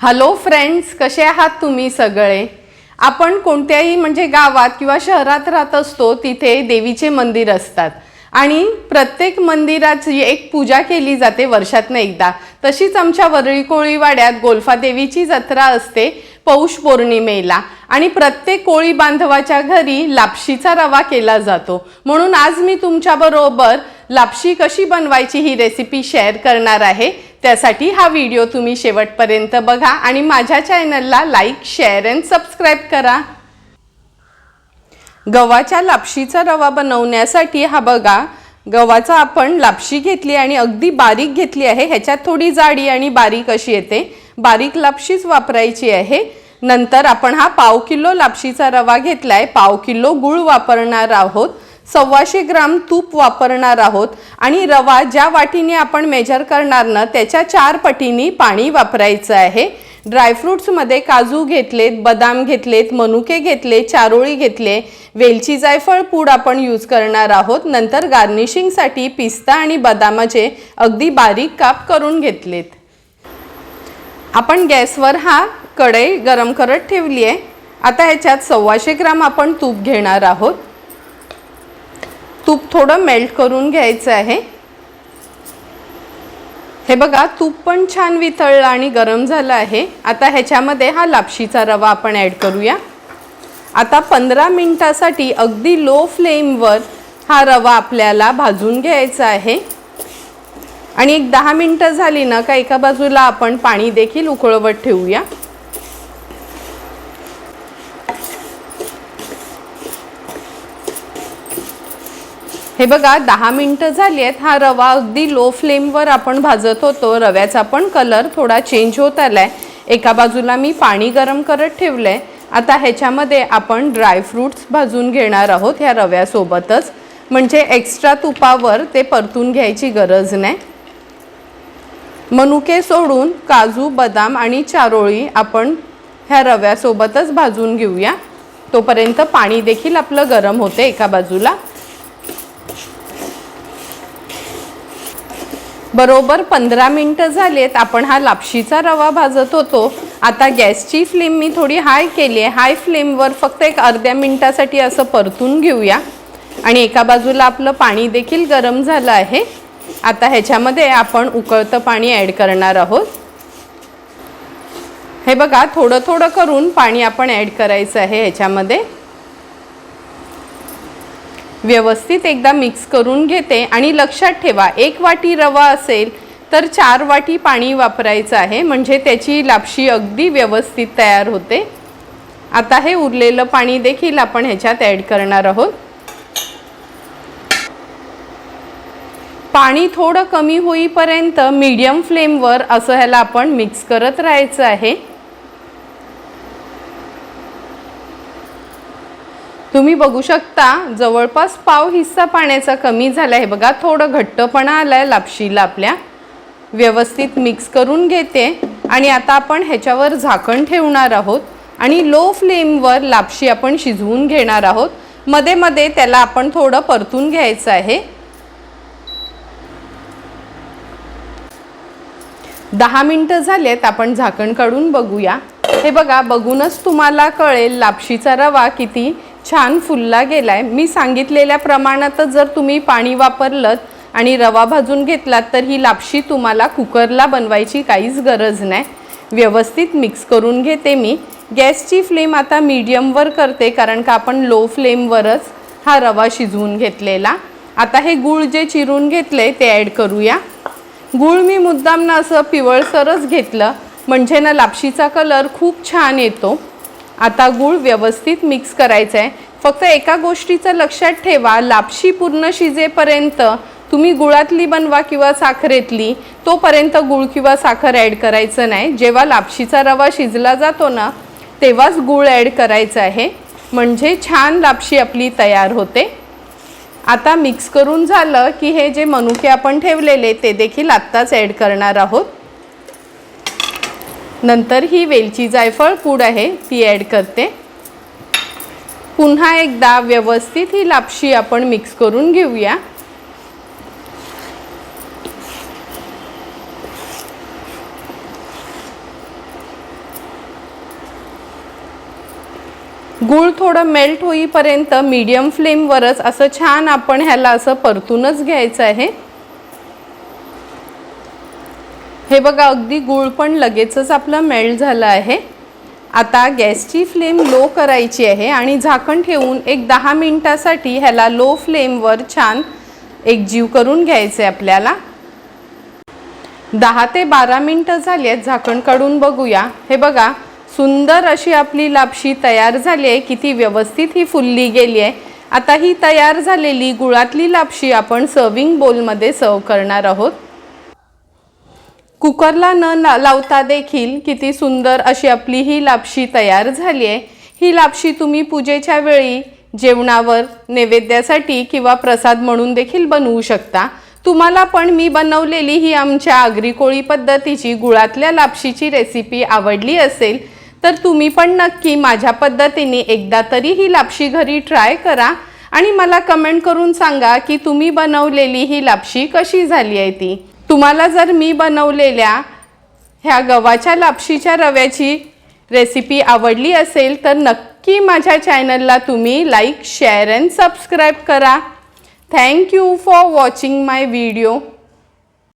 Hello friends, कसे आहात तुम्ही सगळे। आपण कोणत्याही म्हणजे गावात किंवा शहरात राहत असतो, तिथे देवीचे मंदिर असतात आणि प्रत्येक मंदिराची एक पूजा केली जाते वर्षातून एकदा। तशीच आमच्या वरळी कोळीवाड्यात गोल्फा देवीची जत्रा असते पौष पौर्णिमेला आणि प्रत्येक कोळी बांधवाच्या घरी लापशीचा रवा केला जातो। म्हणून आज मी तुमच्याबरोबर लापशी कशी बनवायची ही रेसिपी शेअर करणार आहे। त्यासाठी हा व्हिडिओ तुम्ही शेवटपर्यंत बघा आणि माझ्या चॅनलला लाईक, शेअर आणि सबस्क्राइब करा। गव्हाच्या लापशीचा रवा बनवण्यासाठी हा बघा, गव्हाचा आपण लापशी घेतली आणि अगदी बारीक घेतली आहे। ह्याच्यात थोडी जाडी आणि बारीक अशी येते, बारीक लापशीच वापरायची आहे। नंतर आपण हा पाव किलो लापशीचा रवा घेतलाय, पाव किलो गूळ वापरणार आहोत, 125 ग्राम तूप वापरणार आहोत आणि रवा ज्या वाटीने आपण मेजर करणार ना त्याच्या 4 पटीने पाणी वापरायचं आहे। ड्रायफ्रूट्स मध्ये काजू घेतलेत, बदाम घेतलेत, मनुके घेतले, चारोळी घेतले, वेलची जायफळ पूड आपण यूज करणार आहोत। नंतर गार्निशिंग साठी पिस्ता आणि बदामाचे अगदी बारीक काप करून घेतलेत। आपण गॅसवर हा कढई गरम करत ठेवली आहे। आता ह्याच्यात 125 ग्राम आपण तूप घेणार आहोत। तूप थोडं मेल्ट करून घ्यायचं आहे। हे बघा, तूप पण छान वितळलं आणि गरम झालं आहे। आता ह्याच्यामध्ये हा लापशीचा रवा आपण ॲड करूया। आता 15 मिनिटासाठी अगदी लो फ्लेमवर हा रवा आपल्याला भाजून घ्यायचा आहे आणि एक 10 मिनिटं झाली ना का एका बाजूला आपण पाणी देखील उकळवत ठेवूया। हे बघा, 10 मिनिटं झाली आहेत। हा रवा अगदी लो फ्लेमवर आपण भाजत होतो। रव्याचा पण कलर थोडा चेंज होत आलाय। एका बाजूला मी पाणी गरम करत ठेवलंय। आता ह्याच्यामध्ये आपण ड्रायफ्रूट्स भाजून घेणार आहोत ह्या रव्यासोबतच, म्हणजे एक्स्ट्रा तुपावर ते परतून घ्यायची गरज नाही। मनुके सोडून काजू, बदाम आणि चारोळी आपण ह्या रव्यासोबतच भाजून घेऊया। तोपर्यंत पाणी देखील आपलं गरम होते एका बाजूला। बरोबर 15 मिनिटं झालेत आपण हा लापशीचा रवा भाजत होतो। आता गॅसची फ्लेम मी थोडी हाय केली आहे। हाय फ्लेमवर फक्त एक अर्ध्या मिनिटासाठी असं परतून घेऊया आणि एका बाजूला आपलं पाणी देखील गरम झालं आहे। आता ह्याच्यामध्ये आपण उकळतं पाणी ॲड करणार आहोत। हे बघा, थोडं थोडं करून पाणी आपण ॲड करायचं आहे ह्याच्यामध्ये। व्यवस्थित एकदा मिक्स करून घेते आणि लक्षात ठेवा, 1 वाटी रवा असेल तर 4 वाटी पाणी वापरायचं आहे, म्हणजे त्याची लापशी अगदी व्यवस्थित तयार होते। आता हे उरलेलं पाणी देखील आपण ह्याच्यात ॲड करणार आहोत। पाणी थोडं कमी होईपर्यंत मीडियम फ्लेमवर असं ह्याला आपण मिक्स करत राहायचं आहे। तुम्ही बघू शकता, जवळपास पाव हिस्सा पाण्याचा कमी झाला आहे। बघा, थोडं घट्टपणा आलाय लापशीला आपल्या। व्यवस्थित मिक्स करून घेते आणि आता आपण ह्याच्यावर झाकण ठेवणार आहोत आणि लो फ्लेमवर लापशी आपण शिजवून घेणार आहोत। मध्ये मध्ये त्याला आपण थोडं परतून घ्यायचं आहे। 10 मिनिटं झालेत, आपण झाकण काढून बघूया। हे बघा, बघूनच तुम्हाला कळेल लापशीचा रवा किती छान फुलला गेलाय। मी सांगितलेल्या प्रमाणातच जर तुम्ही पाणी वापरलं आणि रवा भाजून घेतलात तर ही लापशी तुम्हाला कुकरला बनवायची काहीच गरज नाही। व्यवस्थित मिक्स करून घेते मी। गॅसची फ्लेम आता मीडियमवर करते, कारण का आपण लो फ्लेमवरच हा रवा शिजवून घेतलेला। आता हे गूळ जे चिरून घेतले ते ॲड करूया। गूळ मी मुद्दाम ना असं पिवळसरच घेतलं, म्हणजे ना लापशीचा कलर खूप छान येतो। आता गूळ व्यवस्थित मिक्स करायचं आहे। फक्त एका गोष्टीचं लक्षात ठेवा, लापशी पूर्ण शिजेपर्यंत तुम्ही गुळातली बनवा किंवा साखरेतली, तोपर्यंत गूळ किंवा साखर ॲड करायचं नाही। जेव्हा लापशीचा रवा शिजला जातो ना तेव्हाच गूळ ॲड करायचं आहे, म्हणजे छान लापशी आपली तयार होते। आता मिक्स करून झालं की हे जे मनुके आपण ठेवलेले ते देखील आत्ताच ॲड करणार आहोत। नंतर ही वेलची जायफळ पूड आहे ती ॲड करते। पुन्हा एकदा व्यवस्थित ही लापशी आपण मिक्स करून घेऊया। गूळ थोडं मेल्ट होईपर्यंत मीडियम फ्लेमवरच असं छान आपण ह्याला असं परतूनच घ्यायचं आहे। हे बघा अगदी गूळ पण लगेचच आपलं मेल्ट झालं आहे। आता गॅसची फ्लेम लो करायची आहे आणि झाकण ठेवून एक 10 मिनिटासाठी ह्याला लो फ्लेमवर छान एकजीव करून घ्यायचे आपल्याला। 10 ते 12 मिनिटं झाली आहेत, झाकण काढून बघूया। हे बघा सुंदर अशी आपली लापशी तयार झाली आहे, किती व्यवस्थित ही फुलली गेली आहे। आता ही तयार झालेली गुळातली लापशी आपण सर्विंग बोलमध्ये सर्व करणार आहोत। कुकरला न लावता देखील किती सुंदर अशी आपली ही लापशी तयार झाली आहे। ही लापशी तुम्ही पूजेच्या वेळी जेवणावर नैवेद्यासाठी किंवा प्रसाद म्हणून देखील बनवू शकता। तुम्हाला पण मी बनवलेली ही आमच्या आगरी कोळी पद्धतीची गुळातल्या लापशीची रेसिपी आवडली असेल तर तुम्ही पण नक्की माझ्या पद्धतीने एकदा तरी ही लापशी घरी ट्राय करा आणि मला कमेंट करून सांगा की तुम्ही बनवलेली ही लापशी कशी झाली आहे ती। तुम्हाला जर मी बनवलेल्या ह्या गव्हाच्या लापशीच्या रव्याची रेसिपी आवडली असेल तर नक्की माझ्या चॅनलला तुम्ही लाईक, शेअर अँड सबस्क्राईब करा। Thank you for watching my video.